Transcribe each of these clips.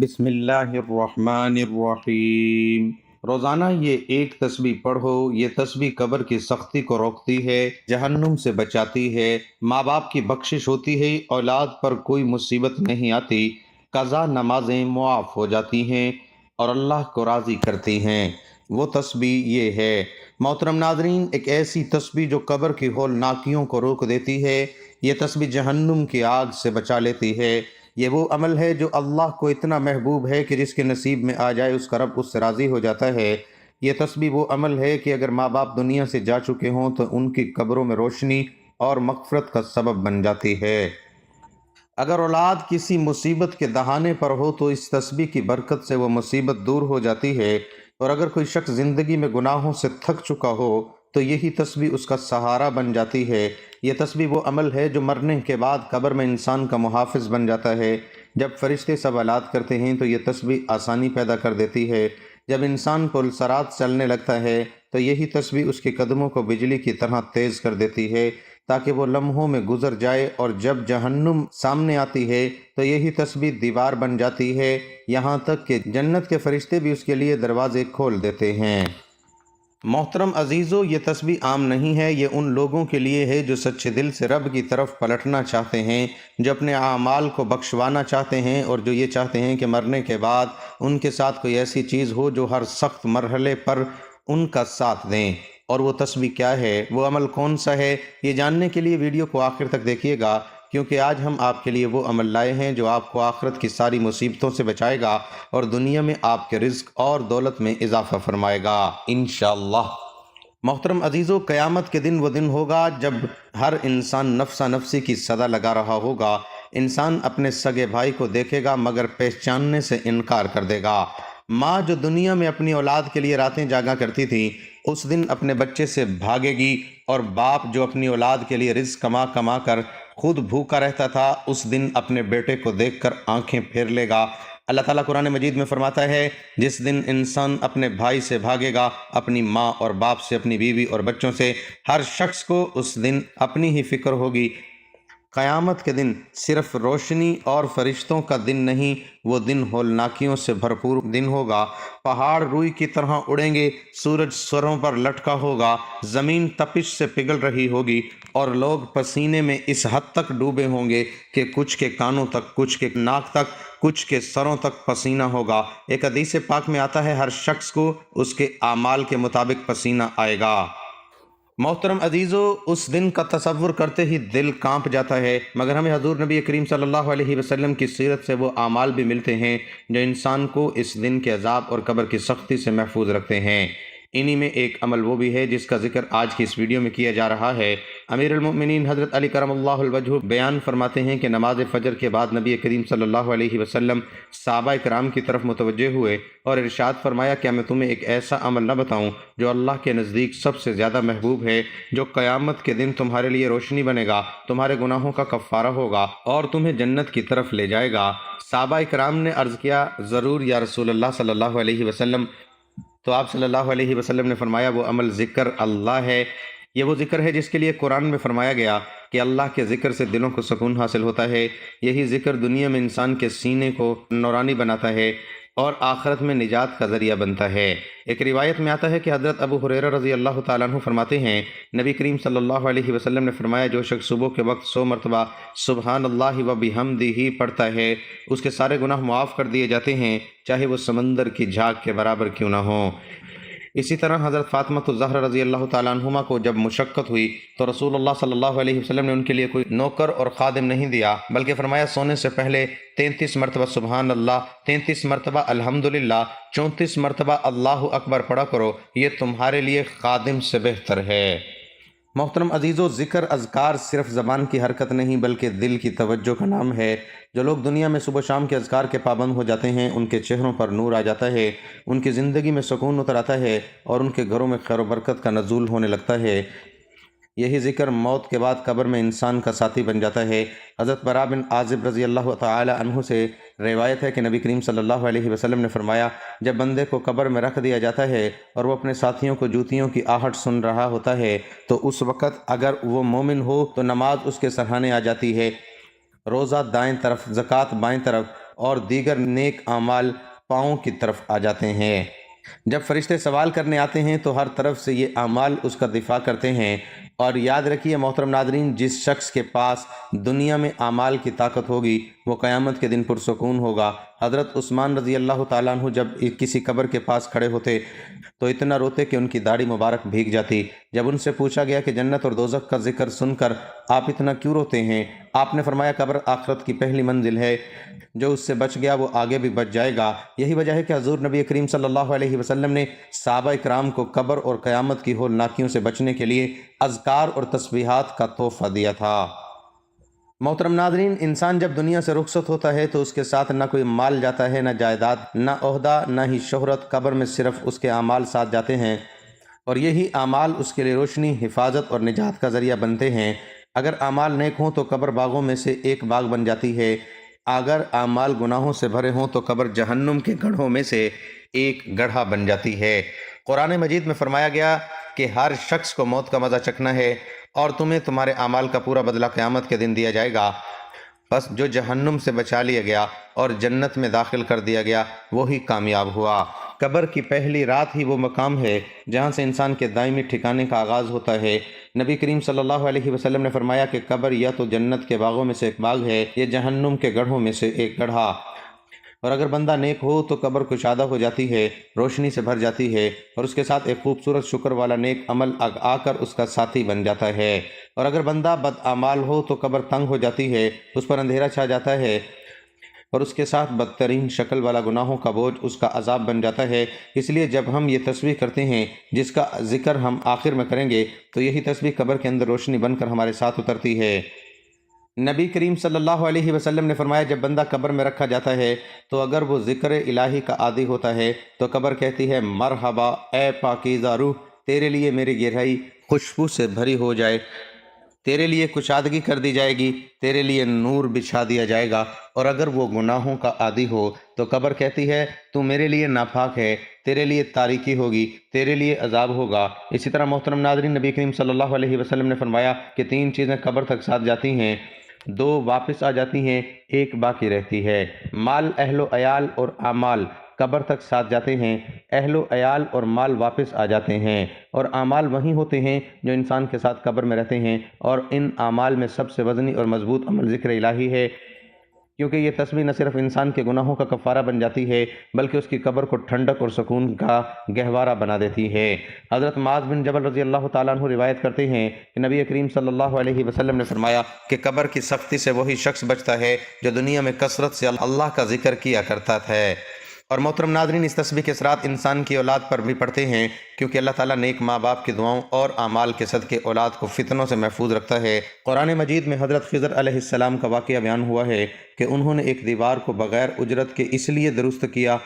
بسم اللہ الرحمن الرحیم۔ روزانہ یہ ایک تسبیح پڑھو۔ یہ تسبیح قبر کی سختی کو روکتی ہے، جہنم سے بچاتی ہے، ماں باپ کی بخشش ہوتی ہے، اولاد پر کوئی مصیبت نہیں آتی، قضا نمازیں معاف ہو جاتی ہیں اور اللہ کو راضی کرتی ہیں۔ وہ تسبیح یہ ہے۔ محترم ناظرین، ایک ایسی تسبیح جو قبر کی ہولناکیوں کو روک دیتی ہے۔ یہ تسبیح جہنم کی آگ سے بچا لیتی ہے۔ یہ وہ عمل ہے جو اللہ کو اتنا محبوب ہے کہ جس کے نصیب میں آ جائے اس کا رب اس سے راضی ہو جاتا ہے۔ یہ تسبیح وہ عمل ہے کہ اگر ماں باپ دنیا سے جا چکے ہوں تو ان کی قبروں میں روشنی اور مغفرت کا سبب بن جاتی ہے۔ اگر اولاد کسی مصیبت کے دہانے پر ہو تو اس تسبیح کی برکت سے وہ مصیبت دور ہو جاتی ہے، اور اگر کوئی شخص زندگی میں گناہوں سے تھک چکا ہو تو یہی تسبیح اس کا سہارا بن جاتی ہے۔ یہ تسبیح وہ عمل ہے جو مرنے کے بعد قبر میں انسان کا محافظ بن جاتا ہے۔ جب فرشتے سوالات کرتے ہیں تو یہ تسبیح آسانی پیدا کر دیتی ہے۔ جب انسان پلسرات چلنے لگتا ہے تو یہی تسبیح اس کے قدموں کو بجلی کی طرح تیز کر دیتی ہے تاکہ وہ لمحوں میں گزر جائے، اور جب جہنم سامنے آتی ہے تو یہی تسبیح دیوار بن جاتی ہے، یہاں تک کہ جنت کے فرشتے بھی اس کے لیے دروازے کھول دیتے ہیں۔ محترم عزیزو، یہ تسبیح عام نہیں ہے، یہ ان لوگوں کے لیے ہے جو سچے دل سے رب کی طرف پلٹنا چاہتے ہیں، جو اپنے اعمال کو بخشوانا چاہتے ہیں، اور جو یہ چاہتے ہیں کہ مرنے کے بعد ان کے ساتھ کوئی ایسی چیز ہو جو ہر سخت مرحلے پر ان کا ساتھ دیں۔ اور وہ تسبیح کیا ہے، وہ عمل کون سا ہے، یہ جاننے کے لیے ویڈیو کو آخر تک دیکھیے گا، کیونکہ آج ہم آپ کے لیے وہ عمل لائے ہیں جو آپ کو آخرت کی ساری مصیبتوں سے بچائے گا اور دنیا میں آپ کے رزق اور دولت میں اضافہ فرمائے گا انشاءاللہ۔ محترم عزیزو، قیامت کے دن وہ دن ہوگا جب ہر انسان نفسا نفسی کی صدا لگا رہا ہوگا۔ انسان اپنے سگے بھائی کو دیکھے گا مگر پہچاننے سے انکار کر دے گا۔ ماں جو دنیا میں اپنی اولاد کے لیے راتیں جاگا کرتی تھی اس دن اپنے بچے سے بھاگے گی، اور باپ جو اپنی اولاد کے لیے رزق کما کما کر خود بھوکا رہتا تھا اس دن اپنے بیٹے کو دیکھ کر آنکھیں پھیر لے گا۔ اللہ تعالیٰ قرآن مجید میں فرماتا ہے، جس دن انسان اپنے بھائی سے بھاگے گا، اپنی ماں اور باپ سے، اپنی بیوی اور بچوں سے، ہر شخص کو اس دن اپنی ہی فکر ہوگی۔ قیامت کے دن صرف روشنی اور فرشتوں کا دن نہیں، وہ دن ہولناکیوں سے بھرپور دن ہوگا۔ پہاڑ روئی کی طرح اڑیں گے، سورج سروں پر لٹکا ہوگا، زمین تپش سے پگھل رہی ہوگی، اور لوگ پسینے میں اس حد تک ڈوبے ہوں گے کہ کچھ کے کانوں تک، کچھ کے ناک تک، کچھ کے سروں تک پسینہ ہوگا۔ ایک حدیث پاک میں آتا ہے، ہر شخص کو اس کے اعمال کے مطابق پسینہ آئے گا۔ محترم عزیزو، اس دن کا تصور کرتے ہی دل کانپ جاتا ہے، مگر ہمیں حضور نبی کریم صلی اللہ علیہ وسلم کی سیرت سے وہ اعمال بھی ملتے ہیں جو انسان کو اس دن کے عذاب اور قبر کی سختی سے محفوظ رکھتے ہیں۔ انہی میں ایک عمل وہ بھی ہے جس کا ذکر آج کی اس ویڈیو میں کیا جا رہا ہے۔ امیر المؤمنین حضرت علی کرم اللہ وجہہ بیان فرماتے ہیں کہ نماز فجر کے بعد نبی کریم صلی اللہ علیہ وسلم صحابہ کرام کی طرف متوجہ ہوئے اور ارشاد فرمایا، کیا میں تمہیں ایک ایسا عمل نہ بتاؤں جو اللہ کے نزدیک سب سے زیادہ محبوب ہے، جو قیامت کے دن تمہارے لیے روشنی بنے گا، تمہارے گناہوں کا کفارہ ہوگا اور تمہیں جنت کی طرف لے جائے گا؟ صحابہ کرام نے عرض کیا، ضرور یا رسول اللہ صلی اللہ علیہ وسلم۔ تو آپ صلی اللہ علیہ وسلم نے فرمایا، وہ عمل ذکر اللہ ہے۔ یہ وہ ذکر ہے جس کے لیے قرآن میں فرمایا گیا کہ اللہ کے ذکر سے دلوں کو سکون حاصل ہوتا ہے۔ یہی ذکر دنیا میں انسان کے سینے کو نورانی بناتا ہے اور آخرت میں نجات کا ذریعہ بنتا ہے۔ ایک روایت میں آتا ہے کہ حضرت ابو ہریرہ رضی اللہ تعالیٰ عنہ فرماتے ہیں، نبی کریم صلی اللہ علیہ وسلم نے فرمایا، جو شخص صبح کے وقت 100 مرتبہ سبحان اللہ و بحمدہ پڑھتا ہے، اس کے سارے گناہ معاف کر دیے جاتے ہیں، چاہے وہ سمندر کی جھاگ کے برابر کیوں نہ ہوں۔ اسی طرح حضرت فاطمہ الزہرا رضی اللہ تعالیٰ عنہما کو جب مشقت ہوئی تو رسول اللہ صلی اللہ علیہ وسلم نے ان کے لیے کوئی نوکر اور خادم نہیں دیا، بلکہ فرمایا، سونے سے پہلے 33 مرتبہ سبحان اللہ، 33 مرتبہ الحمدللہ، 34 مرتبہ اللہ اکبر پڑھا کرو، یہ تمہارے لیے خادم سے بہتر ہے۔ محترم عزیزو، ذکر اذکار صرف زبان کی حرکت نہیں بلکہ دل کی توجہ کا نام ہے۔ جو لوگ دنیا میں صبح شام کے اذکار کے پابند ہو جاتے ہیں ان کے چہروں پر نور آ جاتا ہے، ان کی زندگی میں سکون اتر آتا ہے اور ان کے گھروں میں خیر و برکت کا نزول ہونے لگتا ہے۔ یہی ذکر موت کے بعد قبر میں انسان کا ساتھی بن جاتا ہے۔ حضرت براء بن عازب رضی اللہ تعالی عنہ سے روایت ہے کہ نبی کریم صلی اللہ علیہ وسلم نے فرمایا، جب بندے کو قبر میں رکھ دیا جاتا ہے اور وہ اپنے ساتھیوں کو جوتیوں کی آہٹ سن رہا ہوتا ہے تو اس وقت اگر وہ مومن ہو تو نماز اس کے سرہانے آ جاتی ہے، روزہ دائیں طرف، زکوٰۃ بائیں طرف، اور دیگر نیک اعمال پاؤں کی طرف آ جاتے ہیں۔ جب فرشتے سوال کرنے آتے ہیں تو ہر طرف سے یہ اعمال اس کا دفاع کرتے ہیں۔ اور یاد رکھیے محترم ناظرین، جس شخص کے پاس دنیا میں اعمال کی طاقت ہوگی وہ قیامت کے دن پرسکون ہوگا۔ حضرت عثمان رضی اللہ تعالیٰ عنہ جب کسی قبر کے پاس کھڑے ہوتے تو اتنا روتے کہ ان کی داڑھی مبارک بھیگ جاتی۔ جب ان سے پوچھا گیا کہ جنت اور دوزخ کا ذکر سن کر آپ اتنا کیوں روتے ہیں، آپ نے فرمایا قبر آخرت کی پہلی منزل ہے، جو اس سے بچ گیا وہ آگے بھی بچ جائے گا۔ یہی وجہ ہے کہ حضور نبی کریم صلی اللہ علیہ وسلم نے صحابہ کرام کو قبر اور قیامت کی ہولناکیوں سے بچنے کے لیے اذکار اور تسبیحات کا تحفہ دیا تھا۔ محترم ناظرین، انسان جب دنیا سے رخصت ہوتا ہے تو اس کے ساتھ نہ کوئی مال جاتا ہے، نہ جائیداد، نہ عہدہ، نہ ہی شہرت۔ قبر میں صرف اس کے اعمال ساتھ جاتے ہیں، اور یہی اعمال اس کے لیے روشنی، حفاظت اور نجات کا ذریعہ بنتے ہیں۔ اگر اعمال نیک ہوں تو قبر باغوں میں سے ایک باغ بن جاتی ہے، اگر اعمال گناہوں سے بھرے ہوں تو قبر جہنم کے گڑھوں میں سے ایک گڑھا بن جاتی ہے۔ قرآن مجید میں فرمایا گیا کہ ہر شخص کو موت کا مزہ چکھنا ہے اور تمہیں تمہارے اعمال کا پورا بدلہ قیامت کے دن دیا جائے گا۔ بس جو جہنم سے بچا لیا گیا اور جنت میں داخل کر دیا گیا وہی کامیاب ہوا۔ قبر کی پہلی رات ہی وہ مقام ہے جہاں سے انسان کے دائمی ٹھکانے کا آغاز ہوتا ہے۔ نبی کریم صلی اللہ علیہ وسلم نے فرمایا کہ قبر یا تو جنت کے باغوں میں سے ایک باغ ہے یا جہنم کے گڑھوں میں سے ایک گڑھا۔ اور اگر بندہ نیک ہو تو قبر کشادہ ہو جاتی ہے، روشنی سے بھر جاتی ہے، اور اس کے ساتھ ایک خوبصورت شکر والا نیک عمل آ کر اس کا ساتھی بن جاتا ہے۔ اور اگر بندہ بدعمال ہو تو قبر تنگ ہو جاتی ہے، اس پر اندھیرا چھا جاتا ہے، اور اس کے ساتھ بدترین شکل والا گناہوں کا بوجھ اس کا عذاب بن جاتا ہے۔ اس لیے جب ہم یہ تسبیح کرتے ہیں جس کا ذکر ہم آخر میں کریں گے تو یہی تسبیح قبر کے اندر روشنی بن کر ہمارے ساتھ اترتی ہے۔ نبی کریم صلی اللہ علیہ وسلم نے فرمایا جب بندہ قبر میں رکھا جاتا ہے تو اگر وہ ذکر الہی کا عادی ہوتا ہے تو قبر کہتی ہے مرحبا اے پاکیزہ روح، تیرے لیے میری گہرائی خوشبو سے بھری ہو جائے، تیرے لیے کشادگی کر دی جائے گی، تیرے لیے نور بچھا دیا جائے گا۔ اور اگر وہ گناہوں کا عادی ہو تو قبر کہتی ہے تو میرے لیے ناپاک ہے، تیرے لیے تاریکی ہوگی، تیرے لیے عذاب ہوگا۔ اسی طرح محترم ناظرین، نبی کریم صلی اللہ علیہ وسلم نے فرمایا کہ 3 چیزیں قبر تک ساتھ جاتی ہیں، 2 واپس آ جاتی ہیں، 1 باقی رہتی ہے۔ مال، اہل و عیال اور اعمال قبر تک ساتھ جاتے ہیں، اہل و عیال اور مال واپس آ جاتے ہیں، اور اعمال وہی ہوتے ہیں جو انسان کے ساتھ قبر میں رہتے ہیں۔ اور ان اعمال میں سب سے وزنی اور مضبوط عمل ذکر الہی ہے، کیونکہ یہ تسبیح نہ صرف انسان کے گناہوں کا کفارہ بن جاتی ہے بلکہ اس کی قبر کو ٹھنڈک اور سکون کا گہوارہ بنا دیتی ہے۔ حضرت معاذ بن جبل رضی اللہ تعالیٰ عنہ روایت کرتے ہیں کہ نبی کریم صلی اللہ علیہ وسلم نے فرمایا کہ قبر کی سختی سے وہی شخص بچتا ہے جو دنیا میں کثرت سے اللہ کا ذکر کیا کرتا ہے۔ اور محترم ناظرین، اس تسبیح کے اثرات انسان کی اولاد پر بھی پڑتے ہیں، کیونکہ اللہ تعالیٰ نیک ماں باپ کی دعاؤں اور اعمال کے صدقے اولاد کو فتنوں سے محفوظ رکھتا ہے۔ قرآن مجید میں حضرت خضر علیہ السلام کا واقعہ بیان ہوا ہے کہ انہوں نے ایک دیوار کو بغیر اجرت کے اس لیے درست کیا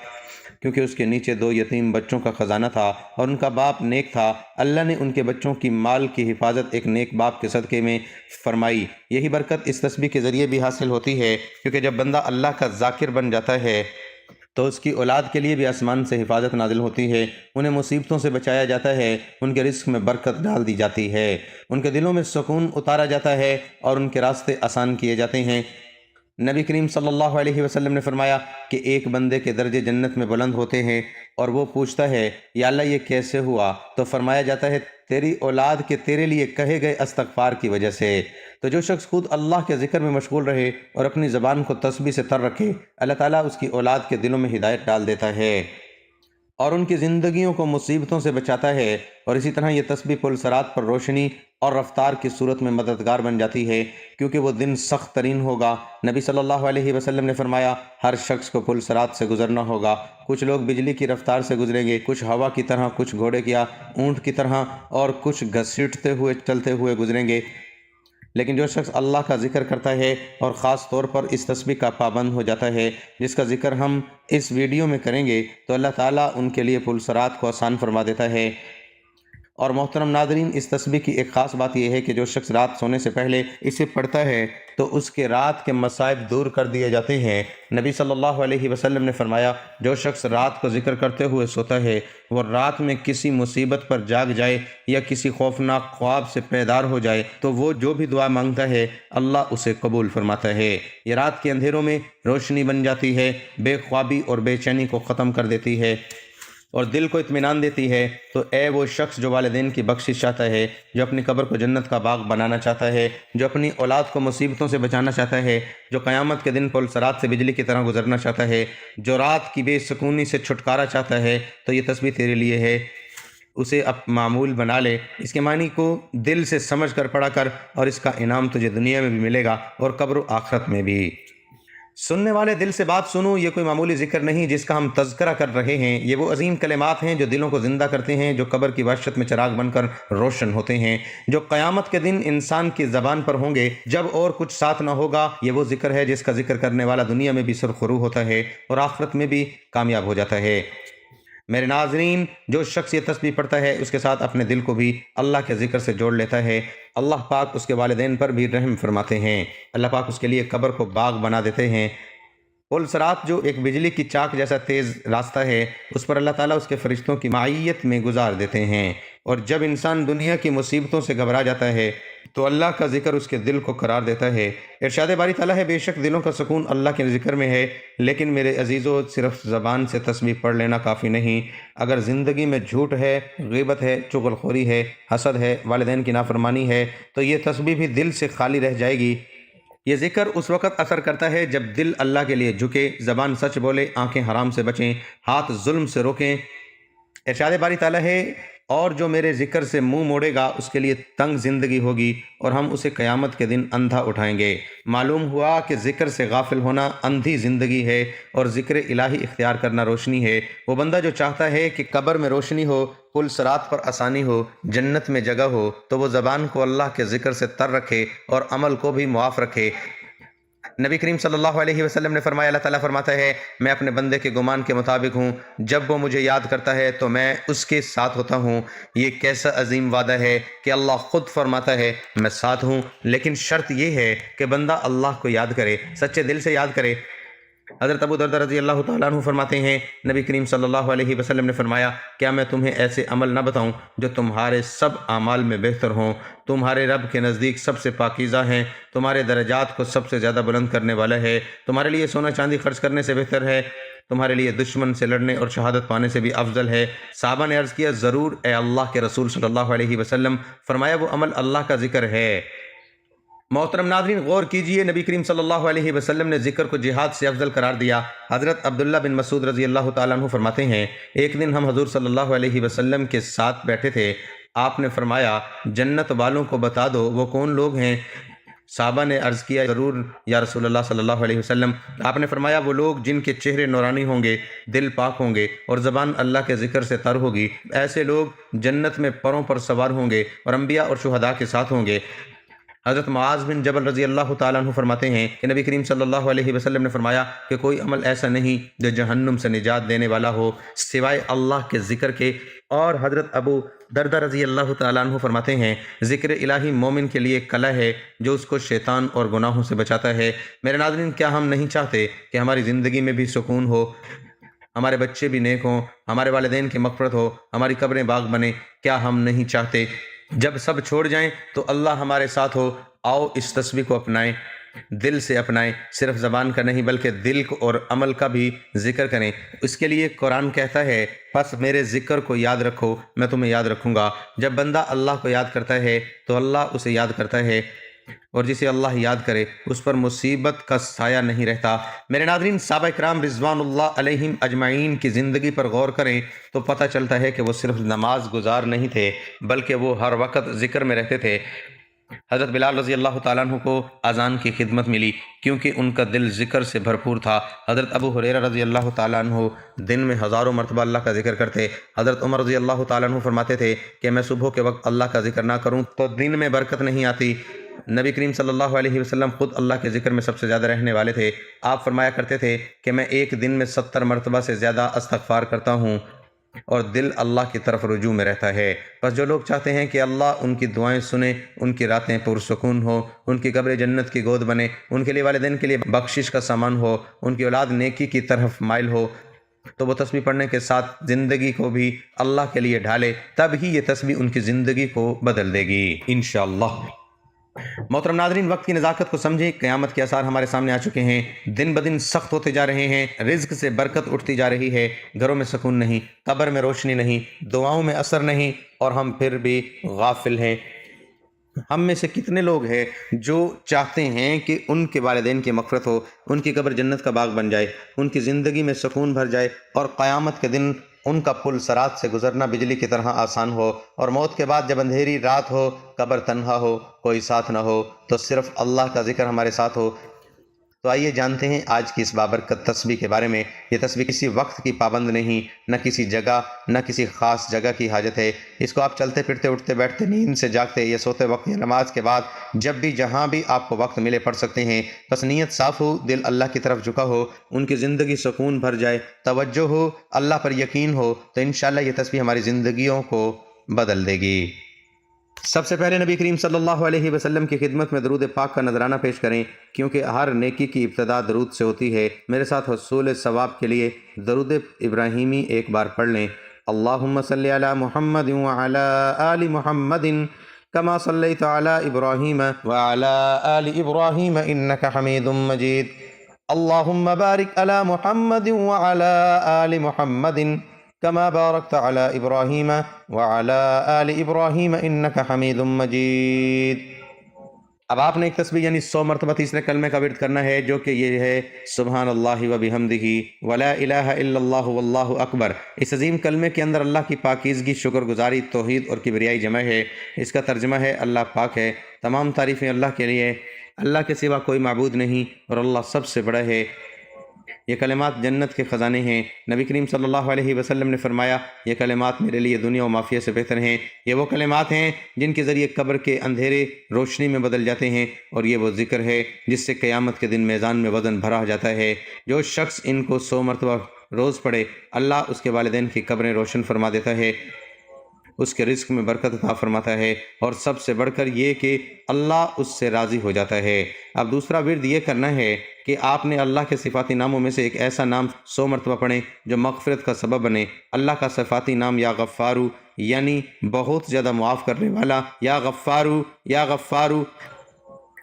کیونکہ اس کے نیچے 2 یتیم بچوں کا خزانہ تھا اور ان کا باپ نیک تھا۔ اللہ نے ان کے بچوں کی مال کی حفاظت ایک نیک باپ کے صدقے میں فرمائی۔ یہی برکت اس تسبیح کے ذریعے بھی حاصل ہوتی ہے، کیونکہ جب بندہ اللہ کا ذاکر بن جاتا ہے تو اس کی اولاد کے لیے بھی آسمان سے حفاظت نازل ہوتی ہے، انہیں مصیبتوں سے بچایا جاتا ہے، ان کے رزق میں برکت ڈال دی جاتی ہے، ان کے دلوں میں سکون اتارا جاتا ہے اور ان کے راستے آسان کیے جاتے ہیں۔ نبی کریم صلی اللہ علیہ وسلم نے فرمایا کہ ایک بندے کے درجے جنت میں بلند ہوتے ہیں اور وہ پوچھتا ہے یا اللہ یہ کیسے ہوا؟ تو فرمایا جاتا ہے تیری اولاد کے تیرے لیے کہے گئے استغفار کی وجہ سے۔ تو جو شخص خود اللہ کے ذکر میں مشغول رہے اور اپنی زبان کو تسبیح سے تر رکھے، اللہ تعالیٰ اس کی اولاد کے دلوں میں ہدایت ڈال دیتا ہے اور ان کی زندگیوں کو مصیبتوں سے بچاتا ہے۔ اور اسی طرح یہ تسبیح پل صراط پر روشنی اور رفتار کی صورت میں مددگار بن جاتی ہے، کیونکہ وہ دن سخت ترین ہوگا۔ نبی صلی اللہ علیہ وسلم نے فرمایا ہر شخص کو پل صراط سے گزرنا ہوگا، کچھ لوگ بجلی کی رفتار سے گزریں گے، کچھ ہوا کی طرح، کچھ گھوڑے یا اونٹ کی طرح، اور کچھ گھسیٹتے ہوئے چلتے ہوئے گزریں گے۔ لیکن جو شخص اللہ کا ذکر کرتا ہے اور خاص طور پر اس تسبیح کا پابند ہو جاتا ہے جس کا ذکر ہم اس ویڈیو میں کریں گے، تو اللہ تعالیٰ ان کے لیے پل صراط کو آسان فرما دیتا ہے اور محترم ناظرین، اس تسبیح کی ایک خاص بات یہ ہے کہ جو شخص رات سونے سے پہلے اسے پڑھتا ہے تو اس کے رات کے مصائب دور کر دیے جاتے ہیں۔ نبی صلی اللہ علیہ وسلم نے فرمایا، جو شخص رات کو ذکر کرتے ہوئے سوتا ہے، وہ رات میں کسی مصیبت پر جاگ جائے یا کسی خوفناک خواب سے بیدار ہو جائے تو وہ جو بھی دعا مانگتا ہے اللہ اسے قبول فرماتا ہے۔ یہ رات کے اندھیروں میں روشنی بن جاتی ہے، بے خوابی اور بے چینی کو ختم کر دیتی ہے اور دل کو اطمینان دیتی ہے۔ تو اے وہ شخص جو والدین کی بخشش چاہتا ہے، جو اپنی قبر کو جنت کا باغ بنانا چاہتا ہے، جو اپنی اولاد کو مصیبتوں سے بچانا چاہتا ہے، جو قیامت کے دن پل صراط سے بجلی کی طرح گزرنا چاہتا ہے، جو رات کی بے سکونی سے چھٹکارا چاہتا ہے، تو یہ تسبیح تیرے لیے ہے، اسے اب معمول بنا لے۔ اس کے معنی کو دل سے سمجھ کر پڑھا کر، اور اس کا انعام تجھے دنیا میں بھی ملے گا اور قبر و آخرت میں بھی۔ سننے والے دل سے بات سنو، یہ کوئی معمولی ذکر نہیں جس کا ہم تذکرہ کر رہے ہیں، یہ وہ عظیم کلمات ہیں جو دلوں کو زندہ کرتے ہیں، جو قبر کی وحشت میں چراغ بن کر روشن ہوتے ہیں، جو قیامت کے دن انسان کی زبان پر ہوں گے جب اور کچھ ساتھ نہ ہوگا۔ یہ وہ ذکر ہے جس کا ذکر کرنے والا دنیا میں بھی سرخرو ہوتا ہے اور آخرت میں بھی کامیاب ہو جاتا ہے۔ میرے ناظرین، جو شخص یہ تسبیح پڑھتا ہے اس کے ساتھ اپنے دل کو بھی اللہ کے ذکر سے جوڑ لیتا ہے، اللہ پاک اس کے والدین پر بھی رحم فرماتے ہیں، اللہ پاک اس کے لیے قبر کو باغ بنا دیتے ہیں۔ پل صراط جو ایک بجلی کی چاک جیسا تیز راستہ ہے، اس پر اللہ تعالیٰ اس کے فرشتوں کی معیت میں گزار دیتے ہیں، اور جب انسان دنیا کی مصیبتوں سے گھبرا جاتا ہے تو اللہ کا ذکر اس کے دل کو قرار دیتا ہے۔ ارشاد باری تعالیٰ ہے، بے شک دلوں کا سکون اللہ کے ذکر میں ہے، لیکن میرے عزیزو، صرف زبان سے تسبیح پڑھ لینا کافی نہیں۔ اگر زندگی میں جھوٹ ہے، غیبت ہے، چغل خوری ہے، حسد ہے، والدین کی نافرمانی ہے، تو یہ تسبیح بھی دل سے خالی رہ جائے گی۔ یہ ذکر اس وقت اثر کرتا ہے جب دل اللہ کے لیے جھکے، زبان سچ بولے، آنکھیں حرام سے بچیں، ہاتھ ظلم سے روکیں۔ ارشاد باری تعالیٰ ہے، اور جو میرے ذکر سے منہ موڑے گا اس کے لیے تنگ زندگی ہوگی اور ہم اسے قیامت کے دن اندھا اٹھائیں گے۔ معلوم ہوا کہ ذکر سے غافل ہونا اندھی زندگی ہے اور ذکر الہی اختیار کرنا روشنی ہے۔ وہ بندہ جو چاہتا ہے کہ قبر میں روشنی ہو، پل صراط پر آسانی ہو، جنت میں جگہ ہو، تو وہ زبان کو اللہ کے ذکر سے تر رکھے اور عمل کو بھی معاف رکھے۔ نبی کریم صلی اللہ علیہ وسلم نے فرمایا، اللہ تعالیٰ فرماتا ہے، میں اپنے بندے کے گمان کے مطابق ہوں، جب وہ مجھے یاد کرتا ہے تو میں اس کے ساتھ ہوتا ہوں۔ یہ کیسا عظیم وعدہ ہے کہ اللہ خود فرماتا ہے میں ساتھ ہوں، لیکن شرط یہ ہے کہ بندہ اللہ کو یاد کرے، سچے دل سے یاد کرے۔ حضرت ابو درداء رضی اللہ تعالیٰ عنہ فرماتے ہیں، نبی کریم صلی اللہ علیہ وسلم نے فرمایا، کیا میں تمہیں ایسے عمل نہ بتاؤں جو تمہارے سب اعمال میں بہتر ہوں، تمہارے رب کے نزدیک سب سے پاکیزہ ہیں، تمہارے درجات کو سب سے زیادہ بلند کرنے والا ہے، تمہارے لیے سونا چاندی خرچ کرنے سے بہتر ہے، تمہارے لیے دشمن سے لڑنے اور شہادت پانے سے بھی افضل ہے۔ صحابہ نے عرض کیا، ضرور اے اللہ کے رسول صلی اللہ علیہ وسلم۔ فرمایا، وہ عمل اللہ کا ذکر ہے۔ محترم ناظرین، غور کیجئے، نبی کریم صلی اللہ علیہ وسلم نے ذکر کو جہاد سے افضل قرار دیا۔ حضرت عبداللہ بن مسعود رضی اللہ تعالیٰ عنہ فرماتے ہیں، ایک دن ہم حضور صلی اللہ علیہ وسلم کے ساتھ بیٹھے تھے، آپ نے فرمایا، جنت والوں کو بتا دو وہ کون لوگ ہیں؟ صحابہ نے عرض کیا، ضرور یا رسول اللہ صلی اللہ علیہ وسلم۔ آپ نے فرمایا، وہ لوگ جن کے چہرے نورانی ہوں گے، دل پاک ہوں گے اور زبان اللہ کے ذکر سے تر ہوگی، ایسے لوگ جنت میں پروں پر سوار ہوں گے اور انبیاء اور شہداء کے ساتھ ہوں گے۔ حضرت معاذ بن جبل رضی اللہ تعالیٰ عنہ فرماتے ہیں کہ نبی کریم صلی اللہ علیہ وسلم نے فرمایا کہ کوئی عمل ایسا نہیں جو جہنم سے نجات دینے والا ہو سوائے اللہ کے ذکر کے۔ اور حضرت ابو درداء رضی اللہ تعالیٰ عنہ فرماتے ہیں، ذکر الہی مومن کے لیے کلا ہے جو اس کو شیطان اور گناہوں سے بچاتا ہے۔ میرے ناظرین، کیا ہم نہیں چاہتے کہ ہماری زندگی میں بھی سکون ہو، ہمارے بچے بھی نیک ہوں، ہمارے والدین کی مغفرت ہو، ہماری قبریں باغ بنیں؟ کیا ہم نہیں چاہتے جب سب چھوڑ جائیں تو اللہ ہمارے ساتھ ہو؟ آؤ اس تسبیح کو اپنائیں، دل سے اپنائیں، صرف زبان کا نہیں بلکہ دل کو اور عمل کا بھی ذکر کریں۔ اس کے لیے قرآن کہتا ہے، پس میرے ذکر کو یاد رکھو، میں تمہیں یاد رکھوں گا۔ جب بندہ اللہ کو یاد کرتا ہے تو اللہ اسے یاد کرتا ہے، اور جسے اللہ یاد کرے اس پر مصیبت کا سایہ نہیں رہتا۔ میرے ناظرین، صحابہ کرام رضوان اللہ علیہم اجمعین کی زندگی پر غور کریں تو پتہ چلتا ہے کہ وہ صرف نماز گزار نہیں تھے بلکہ وہ ہر وقت ذکر میں رہتے تھے۔ حضرت بلال رضی اللہ تعالیٰ عنہ کو اذان کی خدمت ملی کیونکہ ان کا دل ذکر سے بھرپور تھا۔ حضرت ابو ہریرہ رضی اللہ تعالیٰ عنہ دن میں ہزاروں مرتبہ اللہ کا ذکر کرتے۔ حضرت عمر رضی اللہ تعالیٰ عنہ فرماتے تھے کہ میں صبح کے وقت اللہ کا ذکر نہ کروں تو دن میں برکت نہیں آتی۔ نبی کریم صلی اللہ علیہ وسلم خود اللہ کے ذکر میں سب سے زیادہ رہنے والے تھے۔ آپ فرمایا کرتے تھے کہ میں ایک دن میں 70 مرتبہ سے زیادہ استغفار کرتا ہوں۔ اور دل اللہ کی طرف رجوع میں رہتا ہے۔ بس جو لوگ چاہتے ہیں کہ اللہ ان کی دعائیں سنے، ان کی راتیں پرسکون ہو، ان کی قبر جنت کی گود بنے، ان کے لیے والدین کے لیے بخشش کا سامان ہو، ان کی اولاد نیکی کی طرف مائل ہو، تو وہ تسبیح پڑھنے کے ساتھ زندگی کو بھی اللہ کے لیے ڈھالے، تب ہی یہ تسبیح ان کی زندگی کو بدل دے گی انشاءاللہ۔ محترم ناظرین، وقت کی نزاکت کو سمجھیں، قیامت کے آثار ہمارے سامنے آ چکے ہیں، دن بدن سخت ہوتے جا رہے ہیں، رزق سے برکت اٹھتی جا رہی ہے، گھروں میں سکون نہیں، قبر میں روشنی نہیں، دعاؤں میں اثر نہیں، اور ہم پھر بھی غافل ہیں۔ ہم میں سے کتنے لوگ ہیں جو چاہتے ہیں کہ ان کے والدین کی مغفرت ہو، ان کی قبر جنت کا باغ بن جائے، ان کی زندگی میں سکون بھر جائے، اور قیامت کے دن ان کا پل صراط سے گزرنا بجلی کی طرح آسان ہو، اور موت کے بعد جب اندھیری رات ہو، قبر تنہا ہو، کوئی ساتھ نہ ہو، تو صرف اللہ کا ذکر ہمارے ساتھ ہو۔ تو آئیے جانتے ہیں آج کی اس بابرکت تسبیح کے بارے میں۔ یہ تسبیح کسی وقت کی پابند نہیں، نہ کسی جگہ، نہ کسی خاص جگہ کی حاجت ہے۔ اس کو آپ چلتے پھرتے، اٹھتے بیٹھتے، نیند سے جاگتے یا سوتے وقت یا نماز کے بعد جب بھی جہاں بھی آپ کو وقت ملے پڑھ سکتے ہیں۔ بس نیت صاف ہو، دل اللہ کی طرف جھکا ہو، ان کی زندگی سکون بھر جائے، توجہ ہو، اللہ پر یقین ہو، تو انشاءاللہ یہ تسبیح ہماری زندگیوں کو بدل دے گی۔ سب سے پہلے نبی کریم صلی اللہ علیہ وسلم کی خدمت میں درود پاک کا نذرانہ پیش کریں، کیونکہ ہر نیکی کی ابتدا درود سے ہوتی ہے۔ میرے ساتھ حصول ثواب کے لیے درود ابراہیمی ایک بار پڑھ لیں۔ اللہم صلی علی محمد وعلی آل محمد کما صلیت علی ابراہیم وعلی آل ابراہیم انک حمید مجید۔ اللہم بارک علی محمد وعلی آل محمد کما بارکت علی ابراہیم وعلی آل ابراہیم انک حمید مجید۔ اب آپ نے ایک تسبیح یعنی 100 مرتبہ تیسرے کلمے کا ورد کرنا ہے، جو کہ یہ ہے سبحان اللہ و بحمدہ ولا الہ الا اللہ واللہ اکبر۔ اس عظیم کلمے کے اندر اللہ کی پاکیزگی، شکر گزاری، توحید اور کبریائی جمع ہے۔ اس کا ترجمہ ہے اللہ پاک ہے، تمام تعریفیں اللہ کے لیے، اللہ کے سوا کوئی معبود نہیں، اور اللہ سب سے بڑا ہے۔ یہ کلمات جنت کے خزانے ہیں۔ نبی کریم صلی اللہ علیہ وسلم نے فرمایا، یہ کلمات میرے لیے دنیا و مافیہ سے بہتر ہیں۔ یہ وہ کلمات ہیں جن کے ذریعے قبر کے اندھیرے روشنی میں بدل جاتے ہیں، اور یہ وہ ذکر ہے جس سے قیامت کے دن میزان میں وزن بھرا جاتا ہے۔ جو شخص ان کو 100 مرتبہ روز پڑھے، اللہ اس کے والدین کی قبریں روشن فرما دیتا ہے، اس کے رزق میں برکت عطا فرماتا ہے، اور سب سے بڑھ کر یہ کہ اللہ اس سے راضی ہو جاتا ہے۔ اب دوسرا ورد یہ کرنا ہے کہ آپ نے اللہ کے صفاتی ناموں میں سے ایک ایسا نام 100 مرتبہ پڑھیں جو مغفرت کا سبب بنے۔ اللہ کا صفاتی نام یا غفارو یعنی بہت زیادہ معاف کرنے والا، یا غفارو، یا غفارو،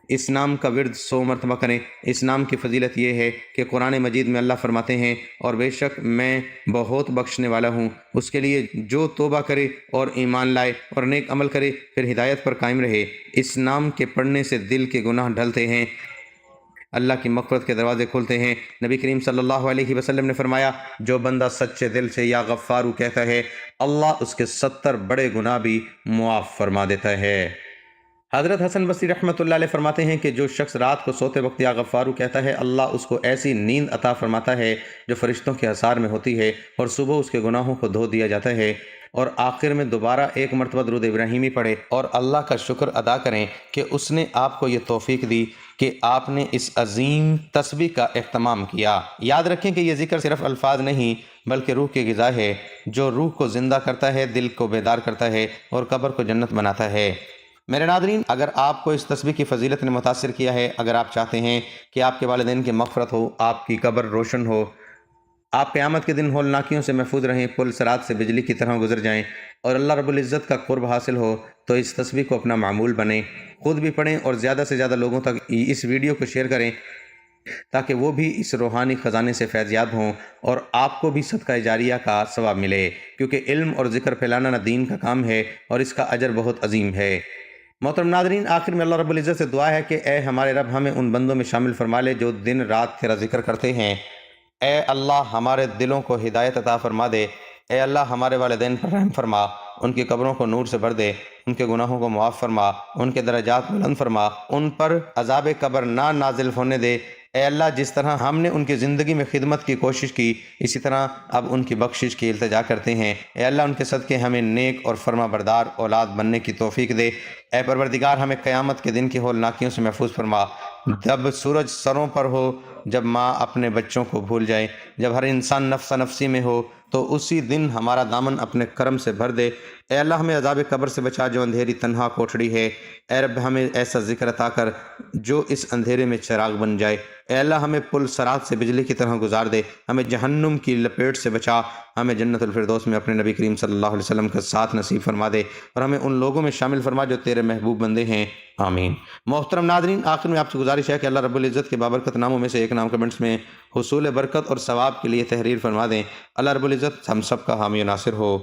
اس نام کا ورد 100 مرتبہ کریں۔ اس نام کی فضیلت یہ ہے کہ قرآن مجید میں اللہ فرماتے ہیں، اور بے شک میں بہت بخشنے والا ہوں اس کے لیے جو توبہ کرے اور ایمان لائے اور نیک عمل کرے، پھر ہدایت پر قائم رہے۔ اس نام کے پڑھنے سے دل کے گناہ ڈھلتے ہیں، اللہ کی مغفرت کے دروازے کھلتے ہیں۔ نبی کریم صلی اللہ علیہ وسلم نے فرمایا، جو بندہ سچے دل سے یا غفارو کہتا ہے، اللہ اس کے 70 بڑے گناہ بھی معاف فرما دیتا ہے۔ حضرت حسن بصری رحمۃ اللہ علیہ فرماتے ہیں کہ جو شخص رات کو سوتے وقت یا غفارو کہتا ہے، اللہ اس کو ایسی نیند عطا فرماتا ہے جو فرشتوں کے حصار میں ہوتی ہے، اور صبح اس کے گناہوں کو دھو دیا جاتا ہے۔ اور آخر میں دوبارہ ایک مرتبہ درود ابراہیمی پڑھے اور اللہ کا شکر ادا کریں کہ اس نے آپ کو یہ توفیق دی کہ آپ نے اس عظیم تسبیح کا اہتمام کیا۔ یاد رکھیں کہ یہ ذکر صرف الفاظ نہیں بلکہ روح کی غذا ہے، جو روح کو زندہ کرتا ہے، دل کو بیدار کرتا ہے، اور قبر کو جنت بناتا ہے۔ میرے ناظرین، اگر آپ کو اس تسبیح کی فضیلت نے متاثر کیا ہے، اگر آپ چاہتے ہیں کہ آپ کے والدین کی مغفرت ہو، آپ کی قبر روشن ہو، آپ قیامت کے دن ہولناکیوں سے محفوظ رہیں، پل صراط سے بجلی کی طرح گزر جائیں، اور اللہ رب العزت کا قرب حاصل ہو، تو اس تسبیح کو اپنا معمول بنیں، خود بھی پڑھیں اور زیادہ سے زیادہ لوگوں تک اس ویڈیو کو شیئر کریں تاکہ وہ بھی اس روحانی خزانے سے فیض یاب ہوں اور آپ کو بھی صدقہ جاریہ کا ثواب ملے، کیونکہ علم اور ذکر پھیلانا نہ دین کا کام ہے اور اس کا اجر بہت عظیم ہے۔ محترم ناظرین، آخر میں اللہ رب العزت سے دعا ہے کہ اے ہمارے رب، ہمیں ان بندوں میں شامل فرما لے جو دن رات تیرا ذکر کرتے ہیں۔ اے اللہ، ہمارے دلوں کو ہدایت عطا فرما دے۔ اے اللہ، ہمارے والدین پر رحم فرما، ان کی قبروں کو نور سے بھر دے، ان کے گناہوں کو معاف فرما، ان کے درجات بلند فرما، ان پر عذاب قبر نہ نازل ہونے دے۔ اے اللہ، جس طرح ہم نے ان کی زندگی میں خدمت کی کوشش کی، اسی طرح اب ان کی بخشش کی التجا کرتے ہیں۔ اے اللہ، ان کے صدقے ہمیں نیک اور فرما بردار اولاد بننے کی توفیق دے۔ اے پروردگار، ہمیں قیامت کے دن کی ہولناکیوں سے محفوظ فرما۔ جب سورج سروں پر ہو، جب ماں اپنے بچوں کو بھول جائے، جب ہر انسان نفس نفسی میں ہو، تو اسی دن ہمارا دامن اپنے کرم سے بھر دے۔ اے اللہ ہمیں عذاب قبر سے بچا جو اندھیری تنہا کوٹھڑی ہے۔ اے رب ہمیں ایسا ذکر عطا کر جو اس اندھیرے میں چراغ بن جائے۔ اے اللہ ہمیں پل صراط سے بجلی کی طرح گزار دے، ہمیں جہنم کی لپیٹ سے بچا، ہمیں جنت الفردوس میں اپنے نبی کریم صلی اللہ علیہ وسلم کا ساتھ نصیب فرما دے، اور ہمیں ان لوگوں میں شامل فرما جو تیرے محبوب بندے ہیں، آمین۔ محترم ناظرین، آخر میں آپ سے گزارش ہے کہ اللہ رب العزت کے بابرکت ناموں میں سے ایک نام کمنٹس میں حصول برکت اور ثواب کے لیے تحریر فرما دیں۔ اللہ رب العزت ہم سب کا حامی و ناصر ہو۔